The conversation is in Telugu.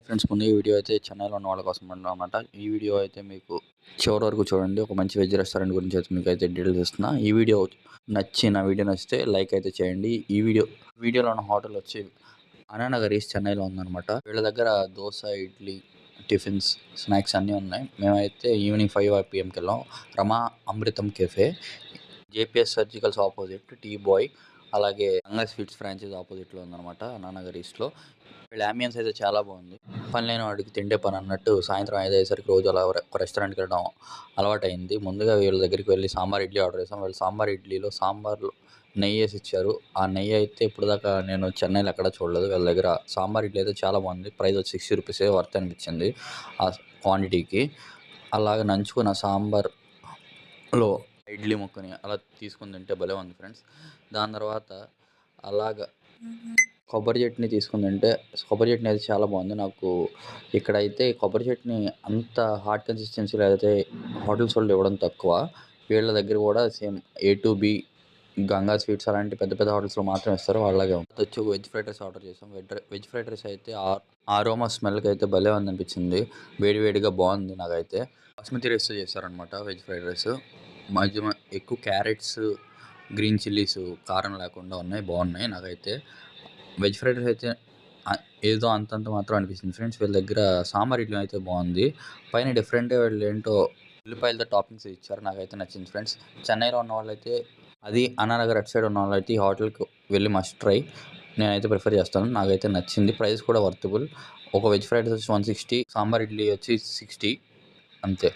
ఫ్రెండ్స్, ముందు ఈ వీడియో అయితే చెన్నైలో ఉన్న వాళ్ళ కోసం అన్నమాట. ఈ వీడియో అయితే మీకు చివరి వరకు చూడండి. ఒక మంచి వెజ్ రెస్టారెంట్ గురించి అయితే మీకైతే డీటెయిల్స్ ఇస్తున్నా. ఈ వీడియో వీడియో నచ్చితే లైక్ అయితే చేయండి. వీడియోలో ఉన్న హోటల్ వచ్చి అన్నానగర్ ఈస్ట్ చెన్నైలో ఉందన్నమాట. వీళ్ళ దగ్గర దోస, ఇడ్లీ, టిఫిన్స్, స్నాక్స్ అన్నీ ఉన్నాయి. మేమైతే ఈవినింగ్ 5 PM వెళ్ళాం. Rama Amritam cafe, JPS surgicals opposite tea boy, అలాగే గంగా స్వీట్స్ ఫ్రాంచైజ్ ఆపోజిట్లో ఉందన్నమాట అన్నానగర్ ఈస్ట్లో. వీళ్ళ అంబియన్స్ అయితే చాలా బాగుంది. పని లేని వాడికి తిండే పని అన్నట్టు సాయంత్రం 5 అయ్యేసరికి రోజు అలా ఒక రెస్టారెంట్కి వెళ్ళడం అలవాటైంది. ముందుగా వీళ్ళ దగ్గరికి వెళ్ళి సాంబార్ ఇడ్లీ ఆర్డర్ చేసాం. వీళ్ళు సాంబార్ ఇడ్లీలో సాంబార్లో నెయ్యి వేసి ఇచ్చారు. ఆ నెయ్యి అయితే ఇప్పటిదాకా నేను చెన్నైలో ఎక్కడ చూడలేదు. వీళ్ళ దగ్గర సాంబార్ ఇడ్లీ అయితే చాలా బాగుంది. ప్రైస్ వచ్చి 60 రూపీసే వర్త్ అనిపించింది ఆ క్వాంటిటీకి. అలాగే నంచుకున్న సాంబార్లో ఇడ్లీ ముక్కని అలా తీసుకుని తింటే భలే ఉంది ఫ్రెండ్స్. దాని తర్వాత అలాగా కొబ్బరి చట్నీ తీసుకుని తింటే కొబ్బరి చట్నీ అయితే చాలా బాగుంది. నాకు ఇక్కడైతే కొబ్బరి చట్నీ అంత హార్డ్ కన్సిస్టెన్సీలో అయితే హోటల్స్ వాళ్ళు ఇవ్వడం తక్కువ. వీళ్ళ దగ్గర కూడా same A to be, Ganga sweets అలాంటి పెద్ద పెద్ద హోటల్స్లో మాత్రం ఇస్తారు. వాళ్ళలాగే ఉంటుంది. వచ్చి వెజ్ ఫ్రైడ్ రైస్ ఆర్డర్ చేసాం. వెజ్ ఫ్రైడ్ రైస్ అయితే ఆరోమా స్మెల్కి అయితే భలే ఉందనిపించింది. వేడివేడిగా బాగుంది. నాకైతే బాస్మతి రైస్తో చేశారనమాట వెజ్ ఫ్రైడ్ రైస్. ఎక్కువ క్యారెట్స్, గ్రీన్ చిల్లీస్ కారం లేకుండా బాగున్నాయి. నాకైతే వెజ్ ఫ్రైడ్ రైస్ అయితే ఏదో అంతంత మాత్రం అనిపించింది ఫ్రెండ్స్. వీళ్ళ దగ్గర సాంబార్ ఇడ్లీ అయితే బాగుంది. పైన డిఫరెంట్గా వీళ్ళు ఏంటో ఉల్లిపాయలతో టాపింగ్స్ ఇచ్చారు. నాకైతే నచ్చింది ఫ్రెండ్స్. చెన్నైలో ఉన్న వాళ్ళైతే, అది అన్నానగర్ అటు సైడ్ ఉన్న వాళ్ళైతే ఈ హోటల్కి వెళ్ళి మస్ట్ ట్రై. నేనైతే ప్రిఫర్ చేస్తాను. నాకైతే నచ్చింది. ప్రైస్ కూడా వర్తబుల్. ఒక వెజ్ ఫ్రైడ్ రైస్ వచ్చి 160, సాంబార్ ఇడ్లీ వచ్చి 60 అంతే.